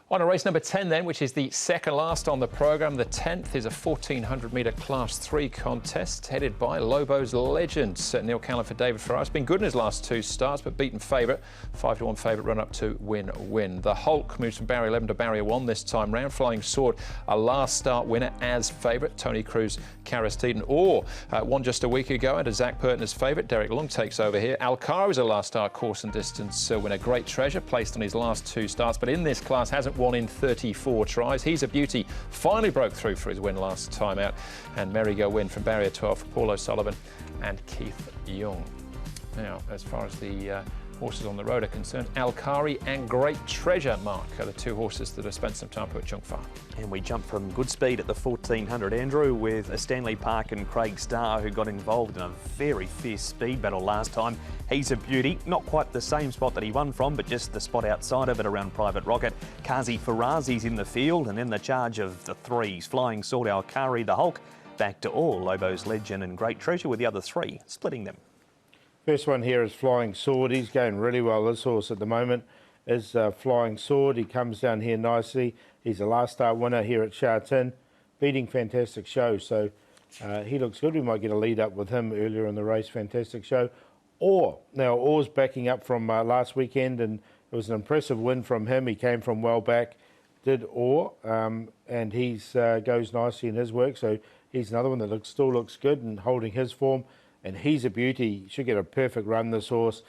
On to race number 10 then, which is the second last on the programme. The 10th is a 1400 metre Class 3 contest headed by Lobo's Legend. Neil Callan for David Farrar. It's been good in his last two starts, but beaten favourite. 5-1 favourite run up to win. The Hulk moves from barrier 11 to barrier 1 this time round. Flying Sword, a last start winner as favourite. Tony Cruz, Caristeden, or won just a week ago and a Zach Purton as favourite. Derek Long takes over here. Alcara is a last start course and distance winner. Great Treasure placed on his last two starts, but in this class hasn't won in 34 tries. He's a Beauty, finally broke through for his win last time out. And Merry-Go Win from barrier 12 for Paul O'Sullivan and Keith Young. Now, as far as the horses on the road are concerned, Alkari and Great Treasure, Mark, are the two horses that have spent some time at Chung Fa. And we jump from good speed at the 1400, Andrew, with a Stanley Park and Craig Starr, who got involved in a very fierce speed battle last time. He's a beauty, not quite the same spot that he won from, but just the spot outside of it around Private Rocket. Kazi Farazi's in the field, and then the charge of the threes, Flying Sword, Alkari, the Hulk, back to all Lobo's Legend and Great Treasure, with the other three splitting them. First one here is Flying Sword. He's going really well. This horse at the moment is Flying Sword. He comes down here nicely. He's a last start winner here at Sha Tin, beating Fantastic Show. So he looks good. We might get a lead up with him earlier in the race. Fantastic Show. Now Orr's backing up from last weekend, and it was an impressive win from him. He came from well back, did Orr, and he's goes nicely in his work. So he's another one that still looks good and holding his form. And he's a beauty. Should get a perfect run, this horse.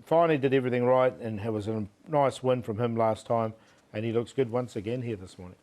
Finally did everything right, and it was a nice win from him last time. And he looks good once again here this morning.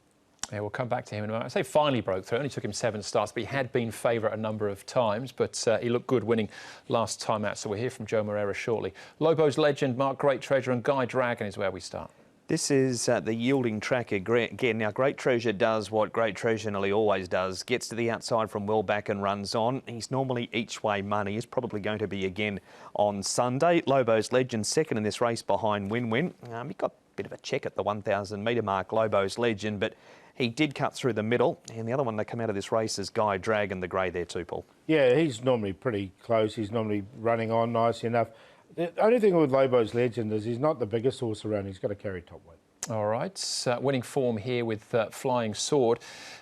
Yeah, we'll come back to him in a moment. I say finally broke through. It only took him 7 starts, but he had been favourite a number of times. But he looked good winning last time out. So we'll hear from Joe Moreira shortly. Lobo's Legend, Mark, Great Treasure and Guy Dragon is where we start. This is the yielding track again. Now, Great Treasure does what Great Treasure nearly always does. Gets to the outside from well back and runs on. He's normally each way money. He's probably going to be again on Sunday. Lobo's Legend second in this race behind Win-Win. He got a bit of a check at the 1,000 metre mark, Lobo's Legend, but he did cut through the middle. And the other one that come out of this race is Guy Dragon, the grey there too, Paul. Yeah, he's normally pretty close. He's normally running on nicely enough. The only thing with Lobo's Legend is he's not the biggest horse around. He's got to carry top weight. All right, winning form here with Flying Sword.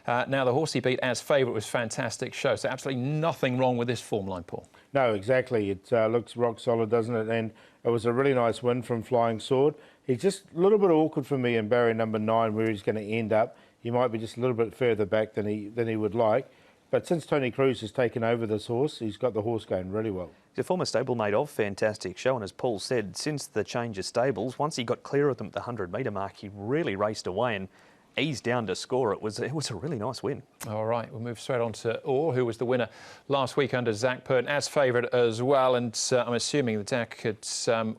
Now, the horse he beat as favourite was Fantastic Show, so absolutely nothing wrong with this form line, Paul. No, exactly. It looks rock solid, doesn't it? And it was a really nice win from Flying Sword. He's just a little bit awkward for me in barrier number 9, where he's going to end up. He might be just a little bit further back than he would like. But since Tony Cruz has taken over this horse, he's got the horse going really well. He's a former stablemate of Fantastic Show, and as Paul said, since the change of stables, once he got clear of them at the 100 metre mark, he really raced away and eased down to score. It was a really nice win. All right, we'll move straight on to Orr, who was the winner last week under Zach Purton, as favourite as well. And I'm assuming that Zach had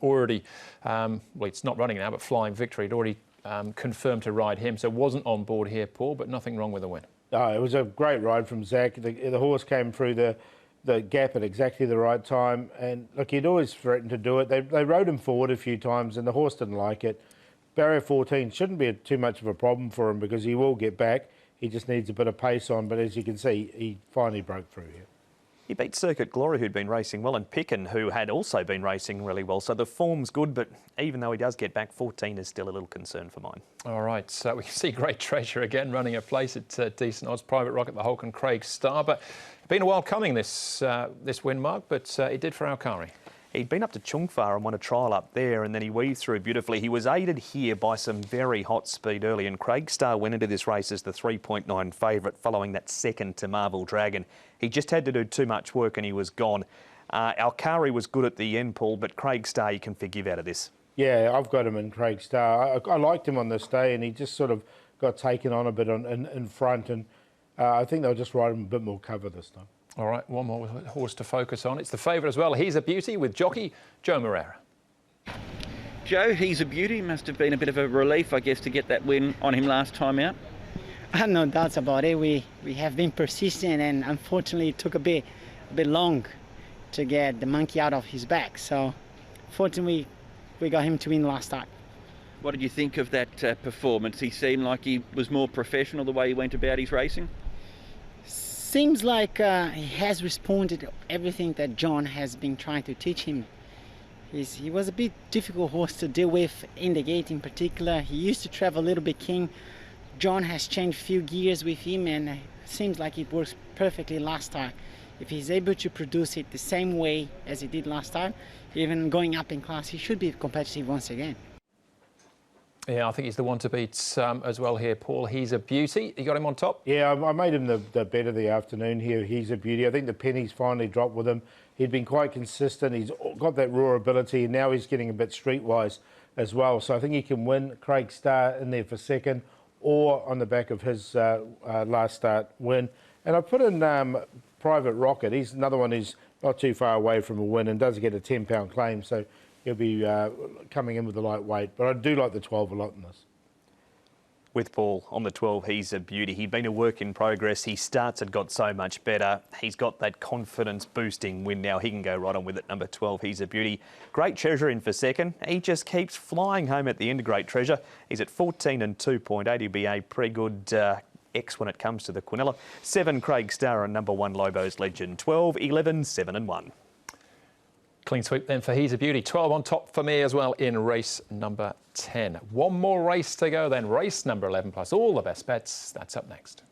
already, well, it's not running now, but Flying Victory had already confirmed to ride him, so wasn't on board here, Paul, but nothing wrong with the win. Oh, it was a great ride from Zach. The horse came through the gap at exactly the right time. And look, he'd always threatened to do it. They rode him forward a few times and the horse didn't like it. Barrier 14 shouldn't be too much of a problem for him because he will get back. He just needs a bit of pace on. But as you can see, he finally broke through here. He beat Circuit Glory, who'd been racing well, and Pickin, who had also been racing really well. So the form's good, but even though he does get back, 14 is still a little concern for mine. All right, so we can see Great Treasure again running a place at decent odds. Private Rocket, the Hulk and Craig Starr. But it's been a while coming, this win, Mark, but it did for Alkari. He'd been up to Chung Fa and won a trial up there, and then he weaved through beautifully. He was aided here by some very hot speed early, and Craig Starr went into this race as the 3.9 favourite, following that second to Marvel Dragon. He just had to do too much work and he was gone. Alkari was good at the end, Paul, but Craig Starr you can forgive out of this. Yeah, I've got him in Craig Starr. I liked him on this day, and he just sort of got taken on a bit in front, and I think they'll just ride him a bit more cover this time. All right, one more horse to focus on. It's the favourite as well. He's a beauty with jockey Joe Moreira. Joe, he's a beauty. Must have been a bit of a relief, I guess, to get that win on him last time out. I have no doubts about it. We have been persistent, and unfortunately it took a bit long to get the monkey out of his back. So fortunately we got him to win last start. What did you think of that performance? He seemed like he was more professional the way he went about his racing. Seems like he has responded to everything that John has been trying to teach him. He was a bit difficult horse to deal with in the gate in particular. He used to travel a little bit king. John has changed a few gears with him, and it seems like it works perfectly last time. If he's able to produce it the same way as he did last time, even going up in class, he should be competitive once again. Yeah, I think he's the one to beat as well here, Paul. He's a beauty. You got him on top? Yeah, I made him the bet of the afternoon here. He's a beauty. I think the pennies finally dropped with him. He'd been quite consistent. He's got that raw ability, and now he's getting a bit streetwise as well. So I think he can win. Craig Starr in there for second, or on the back of his last start win. And I put in Private Rocket. He's another one who's not too far away from a win and does get a £10 claim. So he'll be coming in with the lightweight. But I do like the 12 a lot in this. With Paul on the 12, he's a beauty. He'd been a work in progress. His starts had got so much better. He's got that confidence-boosting win now. He can go right on with it. Number 12, he's a beauty. Great Treasure in for second. He just keeps flying home at the end of Great Treasure. He's at 14 and 2.8. He'll be a pretty good X when it comes to the Quinella. 7, Craig Starr, and number 1, Lobo's Legend. 12, 11, 7 and 1. Clean sweep then for He's a Beauty. 12 on top for me as well in race number 10. One more race to go then. Race number 11 plus all the best bets. That's up next.